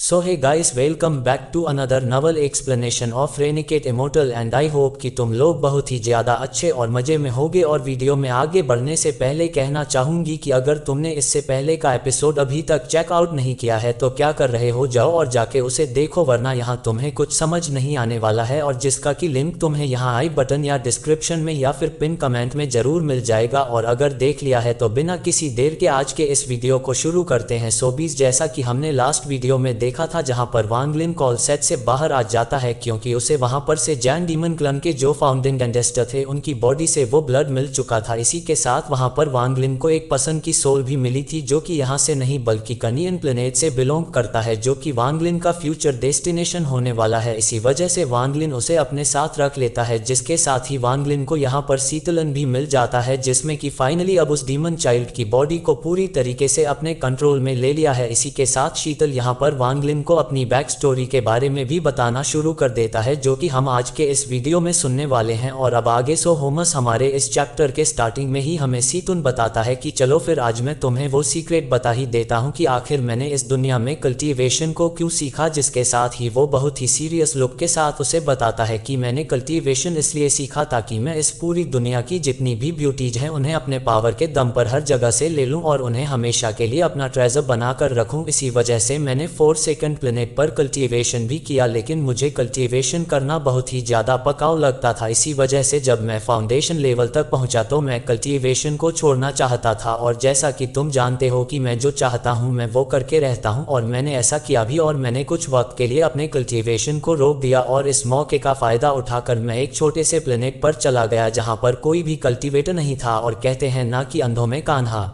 So hey guys, welcome back to another novel explanation of Renegade Immortal and I hope कि तुम लोग बहुत ही ज़्यादा अच्छे और मज़े में होगे। और वीडियो में आगे बढ़ने से पहले कहना चाहूँगी कि अगर तुमने इससे पहले का एपिसोड अभी तक चेकआउट नहीं किया है तो क्या कर रहे हो, जाओ और जाके उसे देखो, वरना यहाँ तुम्हें कुछ समझ नहीं आने वाला है और जिसका कि लिंक तुम्हें यहाँ आई बटन या डिस्क्रिप्शन में या फिर पिन कमेंट में ज़रूर मिल जाएगा। और अगर देख लिया है तो बिना किसी देर के आज के इस वीडियो को शुरू करते हैं। सो बीस, जैसा कि हमने लास्ट वीडियो में देखा था जहां पर वांग लिन कॉल सेट से बाहर आ जाता है क्योंकि उसे वहां पर से जैन डीमन क्लन के जो फाउंडिंग एंसेस्टर थे उनकी बॉडी से वो ब्लड मिल चुका था। इसी के साथ वहां पर वांग लिन को एक पसंद की सोल भी मिली थी जो कि यहां से नहीं बल्कि कनियन प्लेनेट से बिलोंग करता है, जो कि वांग लिन का फ्यूचर डेस्टिनेशन होने वाला है। इसी वजह से वांग लिन उसे अपने साथ रख लेता है, जिसके साथ ही वांग लिन को यहाँ पर शीतलन भी मिल जाता है, जिसमें कि फाइनली अब उस डीमन चाइल्ड की बॉडी को पूरी तरीके से अपने कंट्रोल में ले लिया है। इसी के साथ शीतल यहाँ पर वांग लिन को अपनी बैक स्टोरी के बारे में भी बताना शुरू कर देता है, जो कि हम आज के इस वीडियो में सुनने वाले हैं। और अब आगे सो होमस हमारे इस चैप्टर के स्टार्टिंग में ही हमें सीतुन बताता है कि चलो फिर आज मैं तुम्हें वो सीक्रेट बता ही देता हूँ कि आखिर मैंने इस दुनिया में कल्टीवेशन को क्यों सीखा। जिसके साथ ही वो बहुत ही सीरियस लुक के साथ उसे बताता है कि मैंने कल्टीवेशन इसलिए सीखा ताकि मैं इस पूरी दुनिया की जितनी भी ब्यूटीज हैं उन्हें अपने पावर के दम पर हर जगह से ले लूँ और उन्हें हमेशा के लिए अपना ट्रेजर बनाकर रखूँ। इसी वजह से मैंने 4 सेकंड प्लेनेट पर कल्टीवेशन भी किया, लेकिन मुझे कल्टीवेशन करना बहुत ही ज़्यादा पकाऊ लगता था। इसी वजह से जब मैं फाउंडेशन लेवल तक पहुंचा तो मैं कल्टीवेशन को छोड़ना चाहता था। और जैसा कि तुम जानते हो कि मैं जो चाहता हूं मैं वो करके रहता हूं, और मैंने ऐसा किया भी। और मैंने कुछ वक्त के लिए अपने कल्टीवेशन को रोक दिया और इस मौके का फ़ायदा उठाकर मैं एक छोटे से प्लेनेट पर चला गया जहां पर कोई भी कल्टीवेटर नहीं था। और कहते हैं ना कि अंधों में कान्हा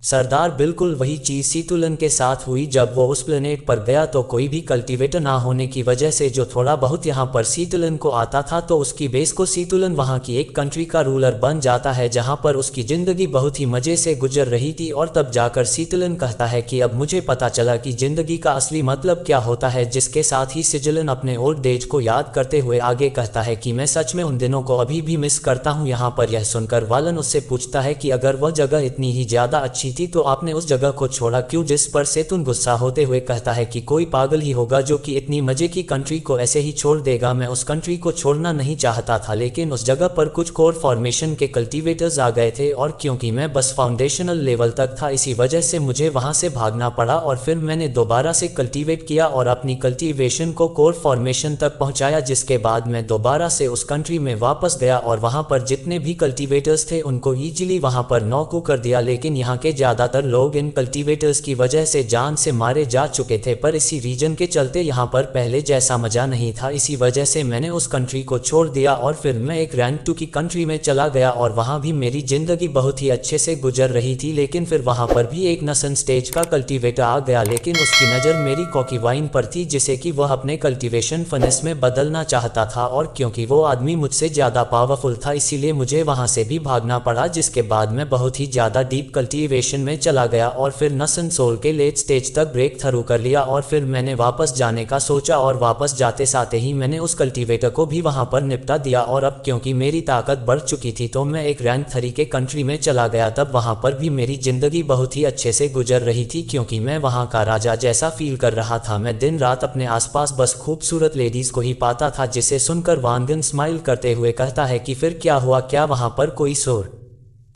सरदार, बिल्कुल वही चीज़ सीतुलन के साथ हुई। जब वो उस प्लेनेट पर गया तो कोई भी कल्टीवेटर ना होने की वजह से जो थोड़ा बहुत यहाँ पर सीतुलन को आता था तो उसकी बेस को सीतुलन वहाँ की एक कंट्री का रूलर बन जाता है जहाँ पर उसकी ज़िंदगी बहुत ही मज़े से गुजर रही थी। और तब जाकर सीतुलन कहता है कि अब मुझे पता चला कि ज़िंदगी का असली मतलब क्या होता है। जिसके साथ ही सिजलन अपने ओल्ड एज को याद करते हुए आगे कहता है कि मैं सच में उन दिनों को अभी भी मिस करता हूँ। यहाँ पर यह सुनकर वालन उससे पूछता है कि अगर वह जगह इतनी ही ज़्यादा अच्छी थी तो आपने उस जगह को छोड़ा क्यों। जिस पर सेतुन गुस्सा होते हुए कहता है कि कोई पागल ही होगा जो कि इतनी मजे की कंट्री को ऐसे ही छोड़ देगा। मैं उस कंट्री को छोड़ना नहीं चाहता था, लेकिन उस जगह पर कुछ कोर फॉर्मेशन के कल्टीवेटर्स आ गए थे और क्योंकि मैं बस फाउंडेशनल लेवल तक था इसी वजह से मुझे वहां से भागना पड़ा। और फिर मैंने दोबारा से कल्टीवेट किया और अपनी कल्टीवेशन को कोर फॉर्मेशन तक पहुंचाया, जिसके बाद मैं दोबारा से उस कंट्री में वापस गया और वहां पर जितने भी कल्टीवेटर्स थे उनको ईजिली वहां पर नॉक कर दिया। लेकिन यहाँ के ज़्यादातर लोग इन कल्टीवेटर्स की वजह से जान से मारे जा चुके थे, पर इसी रीजन के चलते यहाँ पर पहले जैसा मजा नहीं था। इसी वजह से मैंने उस कंट्री को छोड़ दिया और फिर मैं एक रैंक 2 की कंट्री में चला गया और वहाँ भी मेरी जिंदगी बहुत ही अच्छे से गुजर रही थी। लेकिन फिर वहाँ पर भी एक नसन स्टेज का कल्टीवेटर आ गया, लेकिन उसकी नज़र मेरी कॉकीवाइन पर थी जिसे कि वह अपने कल्टीवेशन फनेस में बदलना चाहता था। और क्योंकि वो आदमी मुझसे ज़्यादा पावरफुल था इसीलिए मुझे वहाँ से भी भागना पड़ा, जिसके बाद मैं बहुत ही ज़्यादा डीप कल्टीवेशन में चला गया और फिर नसन सोल के लेट स्टेज तक ब्रेक थ्रू कर लिया। और फिर मैंने वापस जाने का सोचा और वापस जाते साथ ही मैंने उस कल्टीवेटर को भी वहां पर निपटा दिया। और अब क्योंकि मेरी ताकत बढ़ चुकी थी तो मैं एक रैंक 3 के कंट्री में चला गया। तब वहां पर भी मेरी जिंदगी बहुत ही अच्छे से गुजर रही थी क्योंकि मैं वहां का राजा जैसा फील कर रहा था। मैं दिन रात अपने आसपास बस खूबसूरत लेडीज को ही पाता था, जिसे सुनकर वांगन स्माइल करते हुए कहता है कि फिर क्या हुआ, क्या वहां पर कोई शोर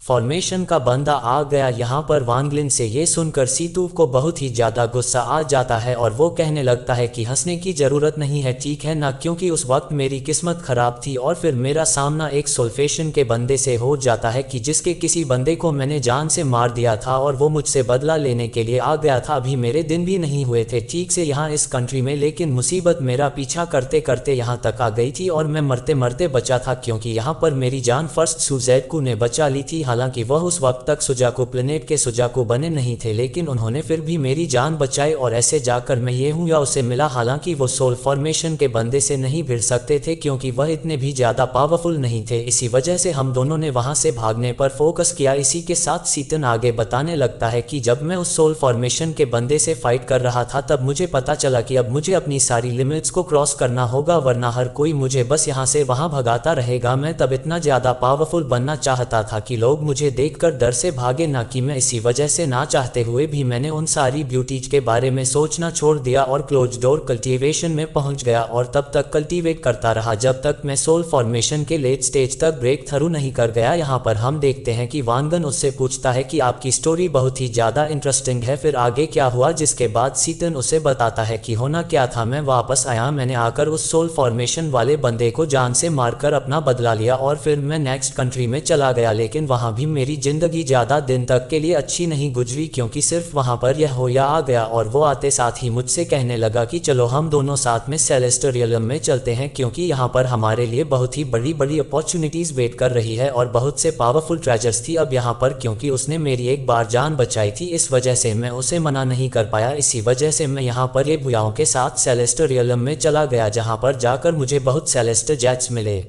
फॉर्मेशन का बंदा आ गया। यहाँ पर वांगलिन से ये सुनकर सीतू को बहुत ही ज़्यादा गुस्सा आ जाता है और वो कहने लगता है कि हंसने की ज़रूरत नहीं है, ठीक है ना, क्योंकि उस वक्त मेरी किस्मत ख़राब थी और फिर मेरा सामना एक सोल्फेशन के बंदे से हो जाता है कि जिसके किसी बंदे को मैंने जान से मार दिया था और वो मुझसे बदला लेने के लिए आ गया था। अभी मेरे दिन भी नहीं हुए थे ठीक से यहाँ इस कंट्री में, लेकिन मुसीबत मेरा पीछा करते करते यहाँ तक आ गई थी और मैं मरते मरते बचा था क्योंकि यहाँ पर मेरी जान फर्स्ट सुजैदकू ने बचा ली थी। हालांकि वह उस वक्त तक सुजाकू प्लेनेट के सुजाकू बने नहीं थे, लेकिन उन्होंने फिर भी मेरी जान बचाई और ऐसे जाकर मैं ये हूँ या उसे मिला। हालांकि वो सोल फॉर्मेशन के बंदे से नहीं भिड़ सकते थे क्योंकि वह इतने भी ज़्यादा पावरफुल नहीं थे। इसी वजह से हम दोनों ने वहाँ से भागने पर फोकस किया। इसी के साथ सीतन आगे बताने लगता है कि जब मैं उस सोल फॉर्मेशन के बंदे से फाइट कर रहा था तब मुझे पता चला कि अब मुझे अपनी सारी लिमिट्स को क्रॉस करना होगा, वरना हर कोई मुझे बस यहाँ से वहाँ भगाता रहेगा। मैं तब इतना ज़्यादा पावरफुल बनना चाहता था कि लोग मुझे देखकर डर से भागे ना कि मैं इसी वजह से ना चाहते हुए भी मैंने उन सारी ब्यूटीज के बारे में सोचना छोड़ दिया और क्लोज डोर कल्टीवेशन में पहुंच गया और तब तक कल्टीवेट करता रहा जब तक मैं सोल फॉर्मेशन के लेट स्टेज तक ब्रेक थ्रू नहीं कर गया। यहाँ पर हम देखते हैं कि वांगन उससे पूछता है कि आपकी स्टोरी बहुत ही ज्यादा इंटरेस्टिंग है, फिर आगे क्या हुआ, जिसके बाद सीटन उसे बताता है कि होना क्या था। मैं वापस आया, मैंने आकर उस सोल फॉर्मेशन वाले बंदे को जान से मारकर अपना बदला लिया और फिर मैं नेक्स्ट कंट्री में चला गया। लेकिन वहां भी मेरी जिंदगी ज्यादा दिन तक के लिए अच्छी नहीं गुजरी क्योंकि सिर्फ वहां पर यह होया आ गया और वो आते साथ ही मुझसे कहने लगा कि चलो हम दोनों साथ में सेलेस्टियल रियलम में चलते हैं क्योंकि यहाँ पर हमारे लिए बहुत ही बड़ी बड़ी अपॉर्चुनिटीज वेट कर रही है और बहुत से पावरफुल ट्रेजर्स थी अब यहाँ पर। क्योंकि उसने मेरी एक बार जान बचाई थी इस वजह से मैं उसे मना नहीं कर पाया। इसी वजह से मैं यहाँ पर ये भुयाओं के साथ सेलेस्टियल रियलम में चला गया जहाँ पर जाकर मुझे बहुत सेलेस्टियल जेट्स मिले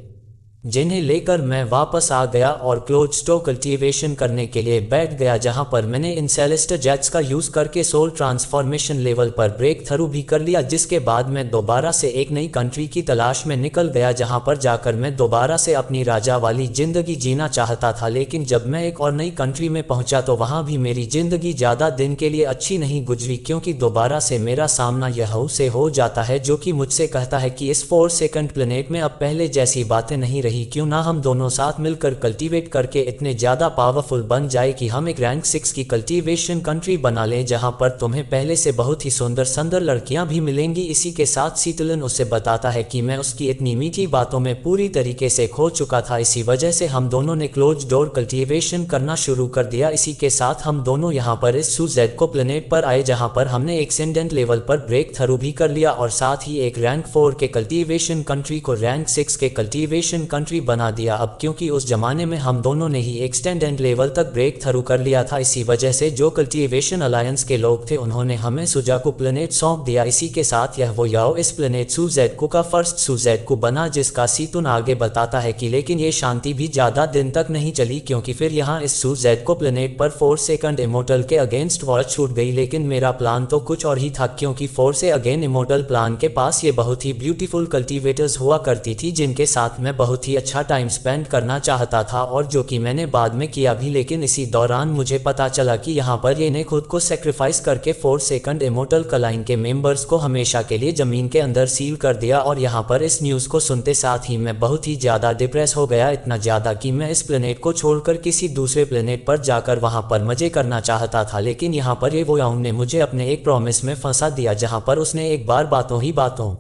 जिन्हें लेकर मैं वापस आ गया और क्लोज स्टो कल्टीवेशन करने के लिए बैठ गया जहां पर मैंने इन सेलेस्टियल जेट्स का यूज करके सोल ट्रांसफॉर्मेशन लेवल पर ब्रेक थ्रू भी कर लिया। जिसके बाद मैं दोबारा से एक नई कंट्री की तलाश में निकल गया जहां पर जाकर मैं दोबारा से अपनी राजा वाली जिंदगी जीना चाहता था। लेकिन जब मैं एक और नई कंट्री में पहुंचा तो वहां भी मेरी जिंदगी ज्यादा दिन के लिए अच्छी नहीं गुजरी क्योंकि दोबारा से मेरा सामना यहू से हो जाता है जो कि मुझसे कहता है कि इस 4 सेकंड प्लेनेट में अब पहले जैसी बातें नहीं रही, क्यों ना हम दोनों साथ मिलकर कल्टीवेट करके इतने ज्यादा पावरफुल बन जाए कि हम एक रैंक 6 की कल्टीवेशन कंट्री बना लें जहां पर तुम्हें पहले से बहुत ही सुंदर सुंदर लड़कियां भी मिलेंगी। इसी के साथ सीटलन उसे बताता है कि मैं उसकी इतनी मीठी बातों में पूरी तरीके से खो चुका था, इसी वजह से हम दोनों ने क्लोज डोर कल्टीवेशन करना शुरू कर दिया। इसी के साथ हम दोनों यहाँ पर इस सुजेड को प्लेनेट पर आए जहाँ पर हमने एक्सेंडेंट लेवल पर ब्रेक थ्रू भी कर लिया और साथ ही एक रैंक 4 के कल्टीवेशन कंट्री को रैंक 6 के कल्टीवेशन कंट्री बना दिया। अब क्योंकि उस जमाने में हम दोनों ने ही एक्सटेंडेंट लेवल तक ब्रेक थ्रू कर लिया था, इसी वजह से जो कल्टीवेशन अलायंस के लोग थे उन्होंने हमें सुजाकू प्लेनेट सौंप दिया। इसी के साथ यह वो याओ इस प्लेनेट सुजेडकू का फर्स्ट सुजेडकू बना जिसका सीतुन आगे बताता है कि लेकिन ये शांति भी ज्यादा दिन तक नहीं चली क्योंकि फिर यहाँ इस सुजेडको प्लेनेट पर 4 सेकंड इमोर्टल के अगेंस्ट वॉर छूट गई। लेकिन मेरा प्लान तो कुछ और ही था क्योंकि 4 से अगेन इमोर्टल प्लान के पास ये बहुत ही ब्यूटीफुल कल्टीवेटर्स हुआ करती थी जिनके साथ मैं बहुत ही अच्छा टाइम स्पेंड करना चाहता था और जो कि मैंने बाद में किया भी। लेकिन इसी दौरान मुझे पता चला कि यहाँ पर ये ने खुद को सेक्रीफाइस करके 4 सेकंड इमोर्टल कलाइन के मेंबर्स को हमेशा के लिए जमीन के अंदर सील कर दिया और यहाँ पर इस न्यूज़ को सुनते साथ ही मैं बहुत ही ज़्यादा डिप्रेस हो गया, इतना ज़्यादा कि मैं इस प्लेनेट को छोड़कर किसी दूसरे प्लेनेट पर जाकर वहाँ पर मजे करना चाहता था। लेकिन यहाँ पर ये वोयाउंग ने मुझे अपने एक प्रॉमिस में फंसा दिया जहाँ पर उसने एक बार बातों ही बातों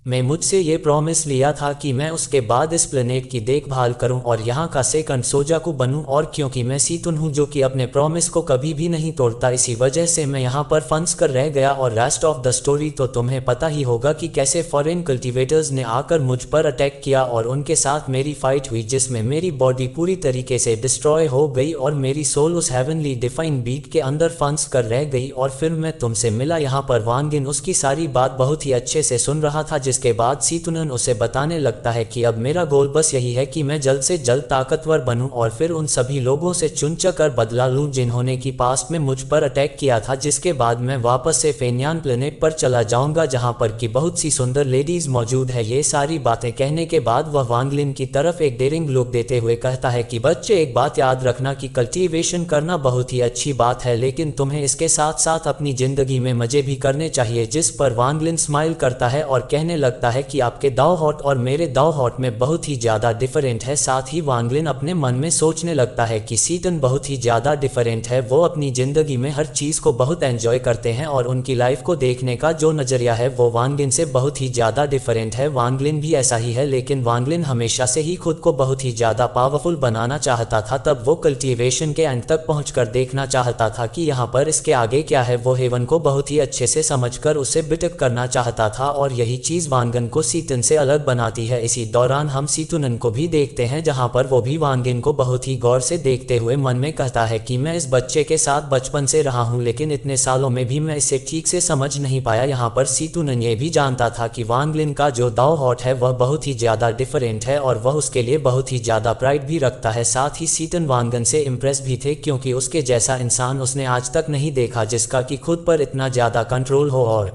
मैं मुझसे ये प्रॉमिस लिया था कि मैं उसके बाद इस प्लेनेट की देखभाल करूं और यहाँ का सेकंड सोजाकू बनूं। और क्योंकि मैं सीतुन हूँ जो कि अपने प्रॉमिस को कभी भी नहीं तोड़ता, इसी वजह से मैं यहाँ पर फंस कर रह गया। और रेस्ट ऑफ द स्टोरी तो तुम्हें पता ही होगा कि कैसे फॉरेन कल्टीवेटर्स ने आकर मुझ पर अटैक किया और उनके साथ मेरी फाइट हुई जिसमें मेरी बॉडी पूरी तरीके से डिस्ट्रॉय हो गई और मेरी सोल उस हेवनली डिफाइन बीट के अंदर फंस कर रह गई। और फिर मैं तुमसे मिला यहाँ पर वांगिन उसकी सारी बात बहुत ही अच्छे से सुन रहा था जिसके बाद सीतुनन उसे बताने लगता है कि अब मेरा गोल बस यही है कि मैं जल्द से जल्द ताकतवर बनूं और फिर उन सभी लोगों से चुनकर बदला लूं जिन्होंने की पास्ट में मुझ पर अटैक किया था। जिसके बाद मैं वापस से फेनियान प्लेनेट पर चला जाऊंगा जहां पर की बहुत सी सुंदर लेडीज मौजूद है। ये सारी बातें कहने के बाद वह वांगलिन की तरफ एक डेयरिंग लुक देते हुए कहता है कि बच्चे एक बात याद रखना कि कल्टीवेशन करना बहुत ही अच्छी बात है लेकिन तुम्हें इसके साथ साथ अपनी जिंदगी में मजे भी करने चाहिए। जिस पर वांगलिन स्माइल करता है और कहने लगता है कि आपके दाव हॉट और मेरे दाव हॉट में बहुत ही ज्यादा डिफरेंट है। साथ ही वांगलिन अपने मन में सोचने लगता है कि सीटन बहुत ही ज्यादा डिफरेंट है, वो अपनी जिंदगी में हर चीज को बहुत एंजॉय करते हैं और उनकी लाइफ को देखने का जो नजरिया है वो वांगलिन से बहुत ही ज्यादा डिफरेंट है। वांगलिन भी ऐसा ही है लेकिन वांगलिन हमेशा से ही खुद को बहुत ही ज्यादा पावरफुल बनाना चाहता था। तब वो कल्टीवेशन के एंड तक पहुंचकर देखना चाहता था कि यहाँ पर इसके आगे क्या है। वो हेवन को बहुत ही अच्छे से समझकर उसे बिटक करना चाहता था और यही चीज वांगन को सीतन से अलग बनाती है। इसी दौरान हम सीतुनन को भी देखते हैं जहां पर वो भी वांगिन को बहुत ही गौर से देखते हुए मन में कहता है कि मैं इस बच्चे के साथ बचपन से रहा हूं लेकिन इतने सालों में भी मैं इसे ठीक से समझ नहीं पाया। यहाँ पर सीतुनन ये भी जानता था कि वांगलिन का जो दाव हॉट है वह बहुत ही ज्यादा डिफरेंट है और वह उसके लिए बहुत ही ज्यादा प्राइड भी रखता है। साथ ही सीतन वांगन से इम्प्रेस भी थे क्योंकि उसके जैसा इंसान उसने आज तक नहीं देखा जिसका कि खुद पर इतना ज्यादा कंट्रोल हो और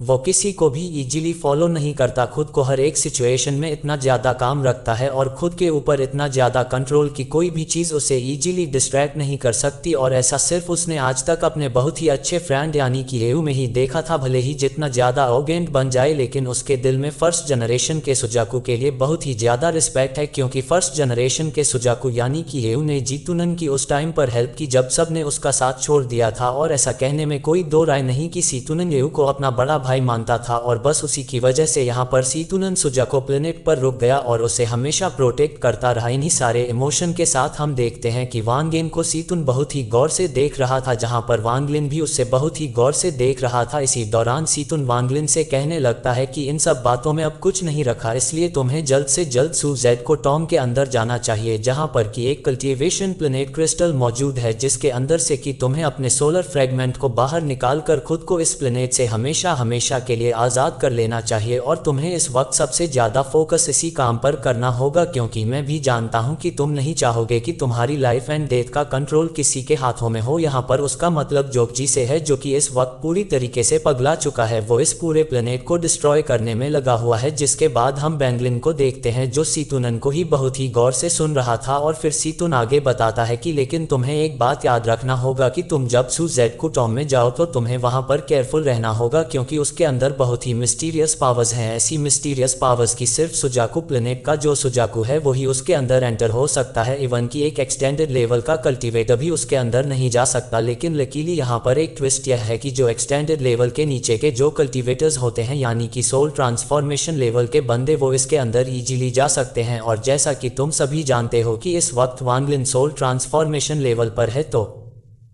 वो किसी को भी इजीली फॉलो नहीं करता, खुद को हर एक सिचुएशन में इतना ज़्यादा काम रखता है और खुद के ऊपर इतना ज़्यादा कंट्रोल कि कोई भी चीज़ उसे इजीली डिस्ट्रैक्ट नहीं कर सकती। और ऐसा सिर्फ उसने आज तक अपने बहुत ही अच्छे फ्रेंड यानी कि रेयू में ही देखा था। भले ही जितना ज़्यादा आर्रोगेंट बन जाए, लेकिन उसके दिल में फर्स्ट जनरेशन के सुजाकू के लिए बहुत ही ज़्यादा रिस्पेक्ट है, क्योंकि फर्स्ट जनरेशन के सुजाकू यानी कि रेयू ने जीतूनन की उस टाइम पर हेल्प की जब सब ने उसका साथ छोड़ दिया था। और ऐसा कहने में कोई दो राय नहीं कि सीतूनन रेयू को अपना बड़ा भाई मानता था और बस उसी की वजह से यहाँ पर सीतूनन सुजाको प्लेनेट पर रुक गया और उसे हमेशा प्रोटेक्ट करता रहा। इन्हीं सारे इमोशन के साथ हम देखते हैं कि वांग लिन को सीतून बहुत ही गौर से देख रहा था, जहाँ पर वांग लिन भी उससे बहुत ही गौर से देख रहा था। इसी दौरान सीतून वांग लिन से कहने लगता है कि इन सब बातों में अब कुछ नहीं रखा, इसलिए तुम्हें जल्द से जल्द सुजेड को टॉम के अंदर जाना चाहिए, जहाँ पर कि एक कल्टीवेशन प्लेनेट क्रिस्टल मौजूद है जिसके अंदर से कि तुम्हें अपने सोलर फ्रेगमेंट को बाहर निकाल कर खुद को इस प्लेनेट से हमेशा हमेशा के लिए आज़ाद कर लेना चाहिए। और तुम्हें इस वक्त सबसे ज़्यादा फोकस इसी काम पर करना होगा, क्योंकि मैं भी जानता हूं कि तुम नहीं चाहोगे कि तुम्हारी लाइफ एंड डेथ का कंट्रोल किसी के हाथों में हो। यहाँ पर उसका मतलब जोगजी से है, जो कि इस वक्त पूरी तरीके से पगला चुका है। वो इस पूरे प्लेनेट को डिस्ट्रॉय करने में लगा हुआ है। जिसके बाद हम बैंगलिन को देखते हैं जो सीतूनन को ही बहुत ही गौर से सुन रहा था। और फिर सीतून आगे बताता है कि लेकिन तुम्हें एक बात याद रखना होगा कि तुम जब सुजेड को टॉम में जाओ तो तुम्हें वहां पर केयरफुल रहना होगा, क्योंकि उसके अंदर बहुत ही मिस्टीरियस पावर्स हैं। ऐसी मिस्टीरियस पावर्स की सिर्फ सुजाकू प्लेनेट का जो सुजाकू है वही उसके अंदर एंटर हो सकता है। इवन की एक एक्सटेंडेड लेवल का कल्टीवेटर भी उसके अंदर नहीं जा सकता। लेकिन लकीली यहाँ पर एक ट्विस्ट यह है कि जो एक्सटेंडेड लेवल के नीचे के जो कल्टीवेटर्स होते हैं यानी कि सोल ट्रांसफॉर्मेशन लेवल के बंदे, वो इसके अंदर इजीली जा सकते हैं। और जैसा कि तुम सभी जानते हो कि इस वक्त वांग लिन सोल ट्रांसफॉर्मेशन लेवल पर है, तो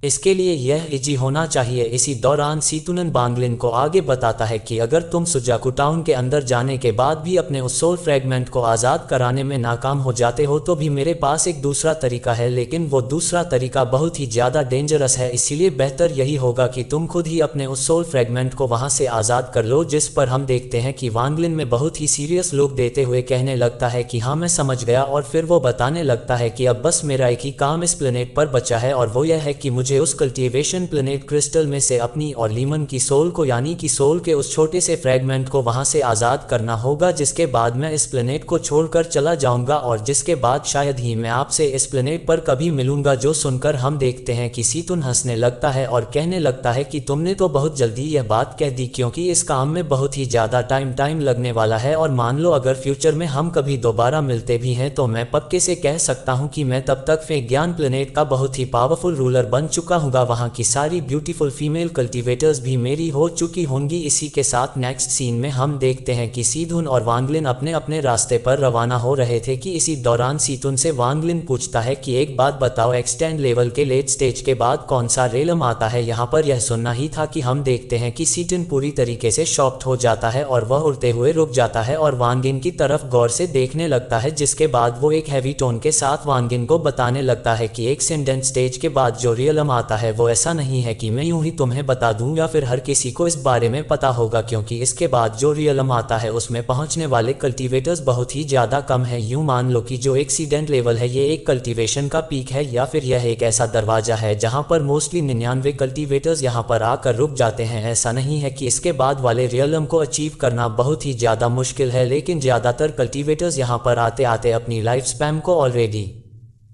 इसके लिए यह इजी होना चाहिए। इसी दौरान सीतूनन बांगलिन को आगे बताता है कि अगर तुम सुजाकू टाउन के अंदर जाने के बाद भी अपने उस सोल फ्रेगमेंट को आज़ाद कराने में नाकाम हो जाते हो तो भी मेरे पास एक दूसरा तरीका है, लेकिन वो दूसरा तरीका बहुत ही ज़्यादा डेंजरस है। इसीलिए बेहतर यही होगा कि तुम खुद ही अपने उस सोल फ्रेगमेंट को वहाँ से आज़ाद कर लो। जिस पर हम देखते हैं कि वांगलिन में बहुत ही सीरियस लुक देते हुए कहने लगता है कि हाँ मैं समझ गया। और फिर वो बताने लगता है कि अब बस मेरा एक ही काम इस प्लेनेट पर बचा है, और वो यह है कि मुझे उस कल्टीवेशन प्लेनेट क्रिस्टल में से अपनी और लीमन की सोल को यानी कि सोल के उस छोटे से फ्रेगमेंट को वहां से आज़ाद करना होगा, जिसके बाद मैं इस प्लेनेट को छोड़कर चला जाऊंगा और जिसके बाद शायद ही मैं आपसे इस प्लेनेट पर कभी मिलूंगा। जो सुनकर हम देखते हैं कि सीतून हंसने लगता है और कहने लगता है कि तुमने तो बहुत जल्दी यह बात कह दी, क्योंकि इस काम में बहुत ही ज़्यादा टाइम लगने वाला है। और मान लो अगर फ्यूचर में हम कभी दोबारा मिलते भी हैं तो मैं पक्के से कह सकता हूँ कि मैं तब तक फेज्ञान प्लेनेट का बहुत ही पावरफुल रूलर बन चुका हूँ। वहां की सारी ब्यूटीफुल फीमेल कल्टीवेटर्स भी मेरी हो चुकी होंगी। इसी के साथ नेक्स्ट सीन में हम देखते हैं कि सीतून और वांगलिन अपने अपने रास्ते पर रवाना हो रहे थे कि इसी दौरान सीतून से वांगलिन पूछता है कि एक बात बताओ, एक्सटेंड लेवल के लेट स्टेज के बाद कौन सा रेलम आता है। यहाँ पर यह सुनना ही था कि हम देखते हैं कि सीतून पूरी तरीके से शॉक्ड हो जाता है और वह उड़ते हुए रुक जाता है और वांगिन की तरफ गौर से देखने लगता है। जिसके बाद वो एक हैवी टोन के साथ वांगिन को बताने लगता है कि एक सेंडेंट स्टेज के बाद जो रियलम आता है वो ऐसा नहीं है कि मैं यूं ही तुम्हें बता दूं या फिर हर किसी को इस बारे में पता होगा, क्योंकि इसके बाद जो रियलम आता है उसमें पहुंचने वाले कल्टीवेटर्स बहुत ही ज़्यादा कम है। यूं मान लो कि जो एक्सीडेंट लेवल है ये एक कल्टीवेशन का पीक है, या फिर यह एक ऐसा दरवाजा है जहां पर मोस्टली 99 कल्टीवेटर्स यहां पर आकर रुक जाते हैं। ऐसा नहीं है कि इसके बाद वाले रियलम को अचीव करना बहुत ही ज़्यादा मुश्किल है, लेकिन ज़्यादातर कल्टीवेटर्स यहां पर आते आते अपनी लाइफ स्पैम को ऑलरेडी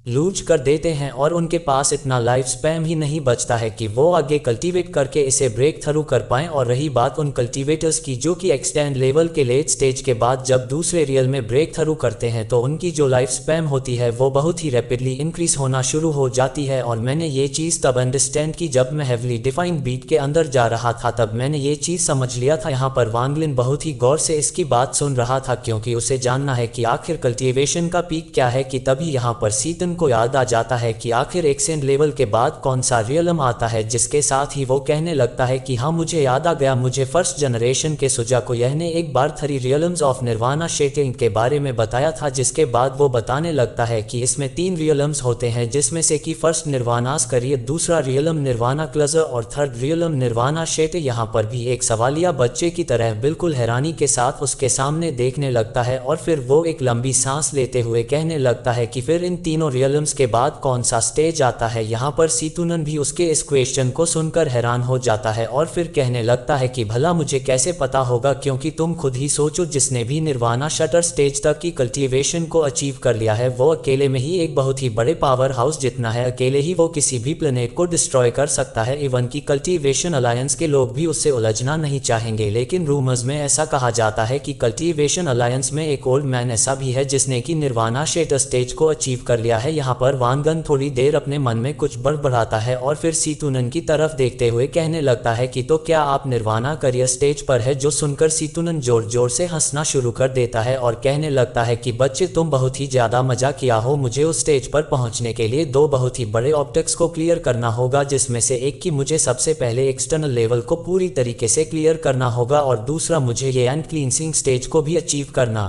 लूज कर देते हैं और उनके पास इतना लाइफ स्पैम ही नहीं बचता है कि वो आगे कल्टीवेट करके इसे ब्रेक थ्रू कर पाएं। और रही बात उन कल्टीवेटर्स की जो कि एक्सटेंड लेवल के लेट स्टेज के बाद जब दूसरे रियल में ब्रेक थ्रू करते हैं तो उनकी जो लाइफ स्पैम होती है वो बहुत ही रैपिडली इंक्रीज होना शुरू हो जाती है। और मैंने ये चीज़ तब अंडरस्टैंड की जब मैं हेवली डिफाइंड बीट के अंदर जा रहा था, तब मैंने ये चीज़ समझ लिया था। यहाँ पर वांगलिन बहुत ही गौर से इसकी बात सुन रहा था, क्योंकि उसे जानना है कि आखिर कल्टीवेशन का पीक क्या है। कि तभी यहाँ पर सीतन को याद आ जाता है कि आखिर एक्सेंड लेवल के बाद कौन सा रियलम आता है, जिसके साथ ही वो कहने लगता है कि हाँ मुझे याद आ गया, मुझे फर्स्ट जनरेशन के सुजाको यह ने एक बार 3 रियलम्स ऑफ निर्वाणा शेटिंग के बारे में बताया था। जिसके बाद वो बताने लगता है कि इसमें 3 रियलम्स होते हैं, जिसमें से कि फर्स्ट निर्वाणास करिए, दूसरा रियलम निर्वाणा क्लजर और थर्ड रियलम निर्वाणा शेटे। यहाँ पर भी एक सवालिया बच्चे की तरह बिल्कुल हैरानी के साथ उसके सामने देखने लगता है और फिर वो एक लंबी सांस लेते हुए कहने लगता है कि फिर इन तीनों रियल रियल्म्स के बाद कौन सा स्टेज आता है। यहाँ पर सीतुनन भी उसके इस क्वेश्चन को सुनकर हैरान हो जाता है और फिर कहने लगता है कि भला मुझे कैसे पता होगा, क्योंकि तुम खुद ही सोचो, जिसने भी निर्वाणा शटर स्टेज तक की कल्टीवेशन को अचीव कर लिया है वो अकेले में ही एक बहुत ही बड़े पावर हाउस जितना है। अकेले ही वो किसी भी प्लेनेट को डिस्ट्रॉय कर सकता है। इवन की कल्टीवेशन अलायंस के लोग भी उससे उलझना नहीं चाहेंगे। लेकिन रूमर्स में ऐसा कहा जाता है कि कल्टीवेशन अलायंस में एक ओल्ड मैन ऐसा भी है जिसने कि निर्वाणा शटर स्टेज को अचीव कर लिया है। यहाँ पर वान गन थोड़ी देर अपने मन में कुछ बड़बड़ाता है और फिर सीतुनन की तरफ देखते हुए कहने लगता है कि तो क्या आप निर्वाणा करियर स्टेज पर है। जो सुनकर सीतुनन जोर जोर से हंसना शुरू कर देता है और कहने लगता है कि बच्चे तुम बहुत ही ज्यादा मजा किया हो। मुझे उस स्टेज पर पहुंचने के लिए दो बहुत ही बड़े ऑब्जेक्ट्स को क्लियर करना होगा, जिसमें से एक की मुझे सबसे पहले एक्सटर्नल लेवल को पूरी तरीके से क्लियर करना होगा और दूसरा मुझे ये एंड क्लींसिंग स्टेज को भी अचीव करना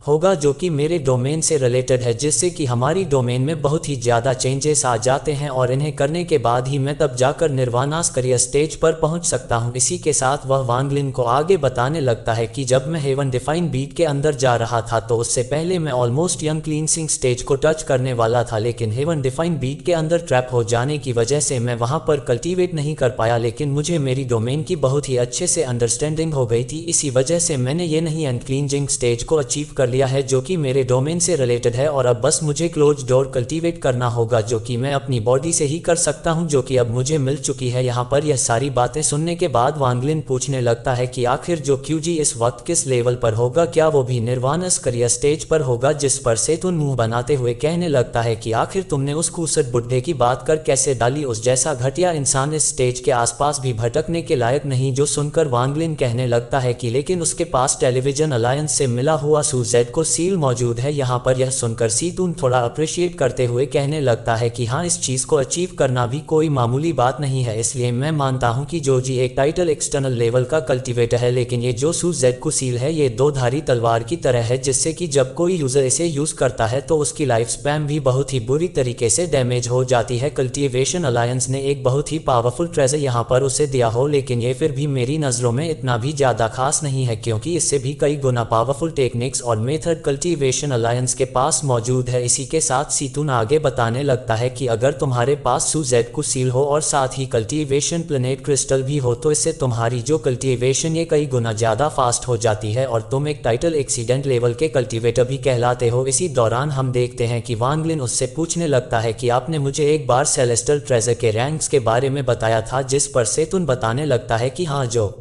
होगा, जो कि मेरे डोमेन से रिलेटेड है, जिससे कि हमारी डोमेन में बहुत ही ज़्यादा चेंजेस आ जाते हैं और इन्हें करने के बाद ही मैं तब जाकर निर्वाणास करियर स्टेज पर पहुंच सकता हूं। इसी के साथ वह वान ग्लिन को आगे बताने लगता है कि जब मैं हेवन डिफाइन बीट के अंदर जा रहा था तो उससे पहले मैं ऑलमोस्ट यंग क्लींसिंग स्टेज को टच करने वाला था, लेकिन हेवन डिफाइन बीट के अंदर ट्रैप हो जाने की वजह से मैं वहां पर कल्टीवेट नहीं कर पाया। लेकिन मुझे मेरी डोमेन की बहुत ही अच्छे से अंडरस्टैंडिंग हो गई थी, इसी वजह से मैंने ये नहीं एंड क्लींजिंग स्टेज को अचीव कर लिया है, जो कि मेरे डोमेन से रिलेटेड है। और अब बस मुझे क्लोज डोर कल्टीवेट करना होगा, जो कि मैं अपनी बॉडी से ही कर सकता हूं, जो कि अब मुझे मिल चुकी है। यहाँ पर यह सारी बातें सुनने के बाद वान ग्लिन पूछने लगता है कि आखिर जो क्यूजी इस वक्त किस लेवल पर होगा, क्या वो भी निर्वाणास करियर स्टेज पर होगा। जिस पर सेतुन मुंह बनाते हुए कहने लगता है कि आखिर तुमने उस खूसट बुड्ढे की बात कर कैसे डाली, उस जैसा घटिया इंसान इस स्टेज के आसपास भी भटकने के लायक नहीं। जो सुनकर वान ग्लिन कहने लगता है कि लेकिन उसके पास टेलीविजन अलायंस से मिला हुआ सूजेड को सील मौजूद है। यहाँ पर यह सुनकर सीतुन थोड़ा अप्रिशिएट करते हुए कहने लगता है कि हाँ, इस चीज को अचीव करना भी कोई मामूली बात नहीं है, इसलिए मैं मानता हूँ कि जोजी एक टाइटल एक्सटर्नल लेवल का कल्टीवेटर है। लेकिन ये जो सूजेड को सील है ये दो धारी तलवार की तरह है, जिससे कि जब कोई यूजर इसे यूज करता है तो उसकी लाइफ स्पैन भी बहुत ही बुरी तरीके से डैमेज हो जाती है। कल्टीवेशन अलायंस ने एक बहुत ही पावरफुल ट्रेजर यहाँ पर उसे दिया हो, लेकिन ये फिर भी मेरी नजरों में इतना भी ज्यादा खास नहीं है, क्योंकि इससे भी कई गुना पावरफुल टेक्निक्स और मेथड कल्टीवेशन अलायंस के पास मौजूद है। इसी के साथ सीतुन आगे बताने लगता है कि अगर तुम्हारे पास सूजेड को सील हो और साथ ही कल्टीवेशन प्लेनेट क्रिस्टल भी हो तो इससे तुम्हारी जो कल्टीवेशन ये कई गुना ज्यादा फास्ट हो जाती है और तुम एक टाइटल एक्सीडेंट लेवल के कल्टीवेटर भी कहलाते हो। इसी दौरान हम देखते हैं कि वान ग्लिन उससे पूछने लगता है कि आपने मुझे एक बार सेलेस्टल ट्रेजर के रैंक्स के बारे में बताया था, जिस पर सेतुन बताने लगता है कि हाँ, जो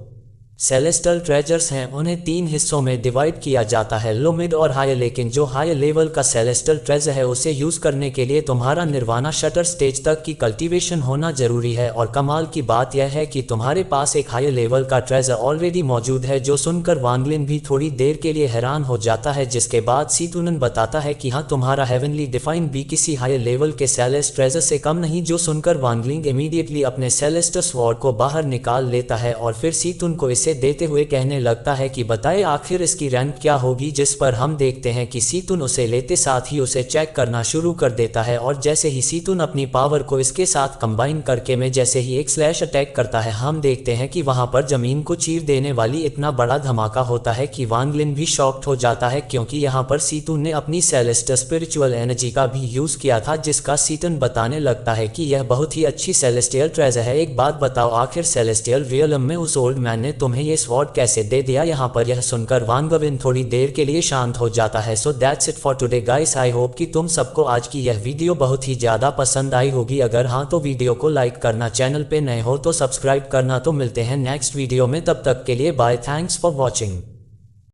सेलेस्टल ट्रेजर्स हैं उन्हें तीन हिस्सों में डिवाइड किया जाता है, लो, मिड और हायर। लेकिन जो हायर लेवल का सेलेस्टल ट्रेजर है उसे यूज करने के लिए तुम्हारा निर्वाणा शटर स्टेज तक की कल्टीवेशन होना जरूरी है। और कमाल की बात यह है कि तुम्हारे पास एक हायर लेवल का ट्रेजर ऑलरेडी मौजूद है। जो सुनकर वान ग्लिन भी थोड़ी देर के लिए हैरान हो जाता है, जिसके बाद सीतुनन बताता है कि हाँ, तुम्हारा हेवनली डिफाइन भी किसी हायर लेवल के सेलेस्ट ट्रेजर से कम नहीं। जो सुनकर वान ग्लिन इमीडिएटली अपने सेलेस्टर स्वॉर्ड को बाहर निकाल लेता है और फिर सीतुन को देते हुए कहने लगता है कि बताए आखिर इसकी रैंक क्या होगी। जिस पर हम देखते हैं कि सीतुन उसे लेते साथ ही उसे चेक करना शुरू कर देता है और जैसे ही सीतुन अपनी पावर को इसके साथ कंबाइन करके में जैसे ही एक स्लैश अटैक करता है, हम देखते हैं कि वहां पर जमीन को चीर देने वाली इतना बड़ा धमाका होता है कि वान ग्लिन भी शॉक्ड हो जाता है, क्योंकि यहाँ पर सीतुन ने अपनी सेलेस्टर स्पिरिचुअल एनर्जी का भी यूज किया था, जिसका सीतुन बताने लगता है कि यह बहुत ही अच्छी सेलेस्टियल ट्रेजर है। एक बात बताओ, आखिर सेलेस्टियल रियलम में उस ओल्ड मैन ने तुम्हें ये स्वॉर्ड कैसे दे दिया। यहाँ पर यह सुनकर वान गविन थोड़ी देर के लिए शांत हो जाता है। So that's it for today guys. I hope कि तुम सबको आज की यह वीडियो बहुत ही ज्यादा पसंद आई होगी। अगर हाँ तो वीडियो को लाइक करना, चैनल पे नए हो तो सब्सक्राइब करना। तो मिलते हैं नेक्स्ट वीडियो में, तब तक के लिए बाय, थैंक्स फॉर वॉचिंग।